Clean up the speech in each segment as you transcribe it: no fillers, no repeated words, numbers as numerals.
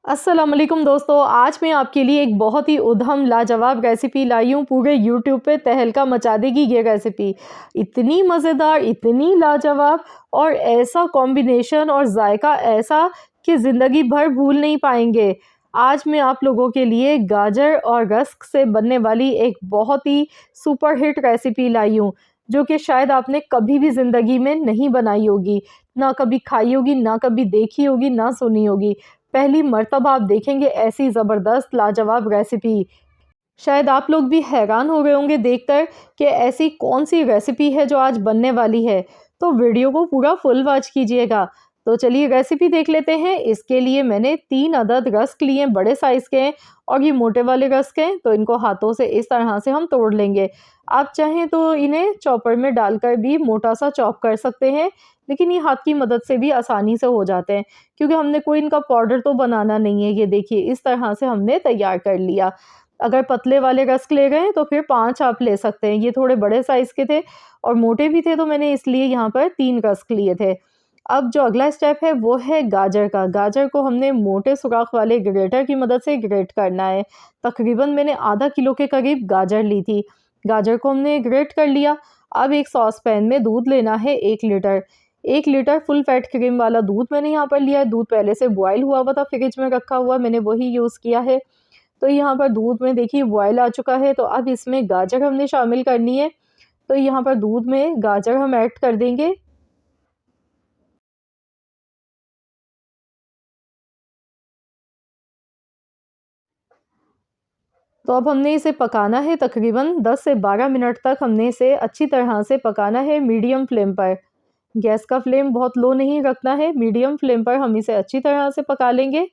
अस्सलाम वालेकुम दोस्तों, आज मैं आपके लिए एक बहुत ही उद्दम लाजवाब रेसिपी लाई हूँ। पूरे यूट्यूब पे तहलका मचा देगी ये रेसिपी। इतनी मज़ेदार, इतनी लाजवाब और ऐसा कॉम्बिनेशन और जायका ऐसा कि ज़िंदगी भर भूल नहीं पाएंगे। आज मैं आप लोगों के लिए गाजर और रस्क से बनने वाली एक बहुत ही सुपर हिट रेसिपी लाई हूँ, जो कि शायद आपने कभी भी ज़िंदगी में नहीं बनाई होगी, ना कभी खाई होगी, ना कभी देखी होगी, ना सुनी होगी। पहली मर्तबा आप देखेंगे ऐसी ज़बरदस्त लाजवाब रेसिपी। शायद आप लोग भी हैरान हो गए होंगे देखकर कि ऐसी कौन-सी रेसिपी है जो आज बनने वाली है। तो वीडियो को पूरा फुल वॉच कीजिएगा। तो चलिए रेसिपी देख लेते हैं। इसके लिए मैंने 3 अदद रस्क लिए हैं, बड़े साइज़ के हैं और ये मोटे वाले रस्क हैं, तो इनको हाथों से इस तरह से हम तोड़ लेंगे। आप चाहें तो इन्हें चॉपर में डालकर भी मोटा-सा चॉप कर सकते हैं, लेकिन ये हाथ की मदद से भी आसानी से हो जाते हैं, क्योंकि हमने कोई इनका पाउडर तो बनाना नहीं है। ये देखिए इस तरह से हमने तैयार कर लिया। अगर पतले वाले रस्क ले गए तो फिर 5 आप ले सकते हैं। ये थोड़े बड़े साइज़ के थे और मोटे भी थे, तो मैंने इसलिए यहाँ पर 3 रस्क लिए थे। अब जो अगला स्टेप है वो है गाजर का। गाजर को हमने मोटे सुराख वाले ग्रेटर की मदद से ग्रेट करना है। तकरीबन मैंने आधा किलो के करीब गाजर ली थी। गाजर को हमने ग्रेट कर लिया। अब एक सॉस पैन में दूध लेना है 1 litre. 1 litre full fat cream वाला दूध मैंने यहाँ पर लिया है। दूध पहले से बॉयल हुआ हुआ था, फ्रिज में रखा हुआ, मैंने वही यूज़ किया है। तो यहाँ पर दूध में देखिए बॉयल आ चुका है, तो अब इसमें गाजर हमने शामिल करनी है। तो यहाँ पर दूध में गाजर हम ऐड कर देंगे। तो अब हमने इसे पकाना है, तकरीबन 10 से 12 मिनट तक हमने इसे अच्छी तरह से पकाना है मीडियम फ्लेम पर। गैस का फ्लेम बहुत लो नहीं रखना है, मीडियम फ्लेम पर हम इसे अच्छी तरह से पका लेंगे।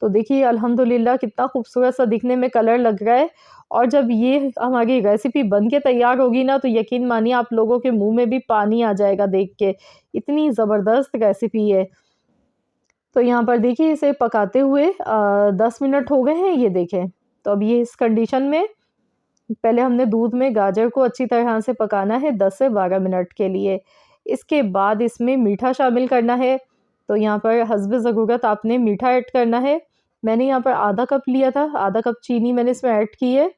तो देखिए अल्हम्दुलिल्लाह कितना खूबसूरत सा दिखने में कलर लग रहा है। और जब ये हमारी रेसिपी बन के तैयार होगी ना, तो यकीन मानिए आप लोगों के मुंह में भी पानी आ जाएगा देख के, इतनी ज़बरदस्त रेसिपी है। तो यहाँ पर देखिए इसे पकाते हुए 10 मिनट हो गए हैं, ये देखें। तो अब ये इस कंडीशन में पहले हमने दूध में गाजर को अच्छी तरह से पकाना है 10 से 12 मिनट के लिए। इसके बाद इसमें मीठा शामिल करना है। तो यहाँ पर हस्ब ज़रूरत आपने मीठा ऐड करना है। मैंने यहाँ पर आधा कप लिया था, आधा कप चीनी मैंने इसमें ऐड की है।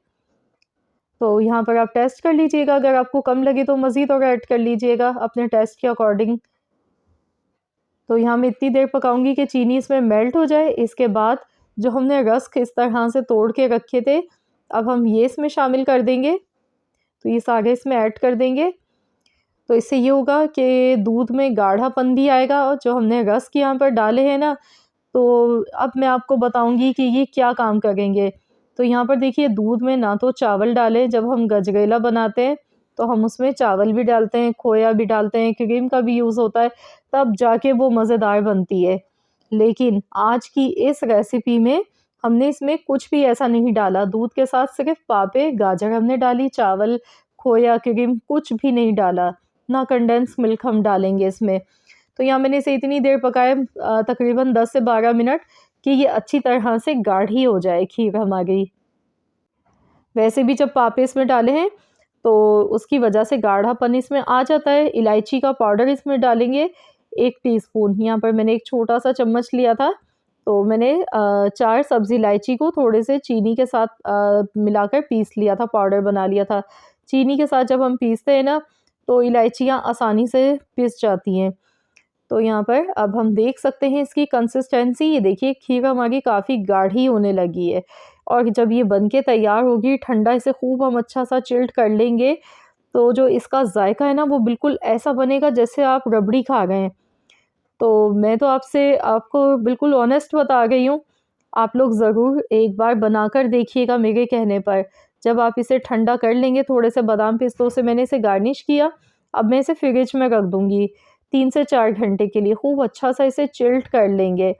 तो यहाँ पर आप टेस्ट कर लीजिएगा, अगर आपको कम लगे तो मज़ीद और ऐड कर लीजिएगा अपने टेस्ट के अकॉर्डिंग। तो यहाँ मैं इतनी देर पकाऊंगी कि चीनी इसमें मेल्ट हो जाए। इसके बाद जो हमने रस्क इस तरह से तोड़ के रखे थे, अब हम ये इसमें शामिल कर देंगे। तो ये सारे इसमें ऐड कर देंगे। तो इससे ये होगा कि दूध में गाढ़ापन भी आएगा, और जो हमने रस्क यहाँ पर डाले हैं ना, तो अब मैं आपको बताऊंगी कि ये क्या काम करेंगे। तो यहाँ पर देखिए दूध में ना तो चावल डालें, जब हम गजरेला बनाते हैं तो हम उसमें चावल भी डालते हैं, खोया भी डालते हैं, क्रीम का भी यूज़ होता है, तब जाके वो मज़ेदार बनती है। लेकिन आज की इस रेसिपी में हमने इसमें कुछ भी ऐसा नहीं डाला। दूध के साथ सिर्फ पापे, गाजर हमने डाली, चावल, खोया, क्रीम कुछ भी नहीं डाला, ना कंडेंस मिल्क हम डालेंगे इसमें। तो यहाँ मैंने इसे इतनी देर पकाया तकरीबन 10 से 12 मिनट, कि ये अच्छी तरह से गाढ़ी हो जाए खीर हमारी। वैसे भी जब पापे इसमें डाले हैं तो उसकी वजह से गाढ़ापन इसमें आ जाता है। इलायची का पाउडर इसमें डालेंगे 1 टीस्पून। यहाँ पर मैंने एक छोटा-सा चम्मच लिया था, तो मैंने 4 सब्ज़ी इलायची को थोड़े से चीनी के साथ मिलाकर पीस लिया था, पाउडर बना लिया था। चीनी के साथ जब हम पीसते हैं ना, तो इलायचियाँ आसानी से पिस जाती हैं। तो यहाँ पर अब हम देख सकते हैं इसकी कंसिस्टेंसी, ये देखिए खीर हमारी काफ़ी गाढ़ी होने लगी है। और जब ये बन के तैयार होगी ठंडा, इसे खूब हम अच्छा सा चिल्ड कर लेंगे, तो जो इसका जायका है ना वो बिल्कुल ऐसा बनेगा जैसे आप रबड़ी खा रहे हैं। तो मैं तो आपको बिल्कुल ऑनेस्ट बता रही हूँ, आप लोग ज़रूर एक बार बनाकर देखिएगा मेरे कहने पर। जब आप इसे ठंडा कर लेंगे, थोड़े से बादाम पिस्तों से मैंने इसे गार्निश किया। अब मैं इसे फ्रिज में रख दूँगी 3 से 4 घंटे के लिए, खूब अच्छा सा इसे चिल्ड कर लेंगे।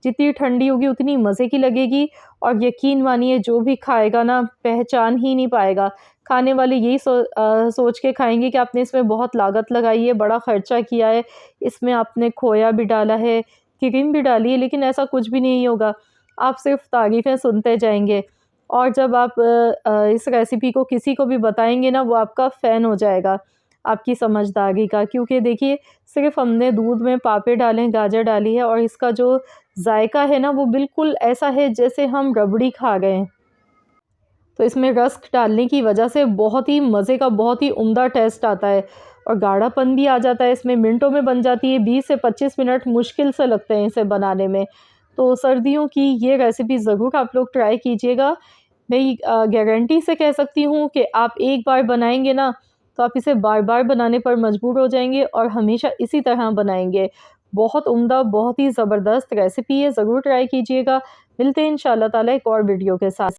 जितनी ठंडी होगी उतनी मज़े की लगेगी, और यकीन मानिए जो भी खाएगा ना पहचान ही नहीं पाएगा। खाने वाले यही सोच के खाएँगे कि आपने इसमें बहुत लागत लगाई है, बड़ा ख़र्चा किया है, इसमें आपने खोया भी डाला है, क्रीम भी डाली है, लेकिन ऐसा कुछ भी नहीं होगा। आप सिर्फ़ तारीफ़ें सुनते जाएँगे, और जब आप इस रेसिपी को किसी को भी बताएँगे ना, वो आपका फ़ैन हो जाएगा। आपकी समझदारी का, क्योंकि देखिए सिर्फ़ हमने दूध में पापे डाले, गाजर डाली है और इसका जो जायका है ना वो बिल्कुल ऐसा है जैसे हम रबड़ी खा रहे हैं। तो इसमें रस्क डालने की वजह से बहुत ही मज़े का, बहुत ही उम्दा टेस्ट आता है और गाढ़ापन भी आ जाता है इसमें, मिनटों में बन जाती है। 20 से 25 मिनट मुश्किल से लगते हैं इसे बनाने में। तो सर्दियों की ये रेसिपी ज़रूर आप लोग ट्राई कीजिएगा। मैं गारंटी से कह सकती हूँ कि आप एक बार बनाएँगे ना, तो आप इसे बार-बार बनाने पर मजबूर हो जाएँगे और हमेशा इसी तरह बनाएँगे। बहुत उम्दा, बहुत ही ज़बरदस्त रेसिपी है, ज़रूर ट्राई कीजिएगा। मिलते हैं इंशाअल्लाह ताला एक और वीडियो के साथ।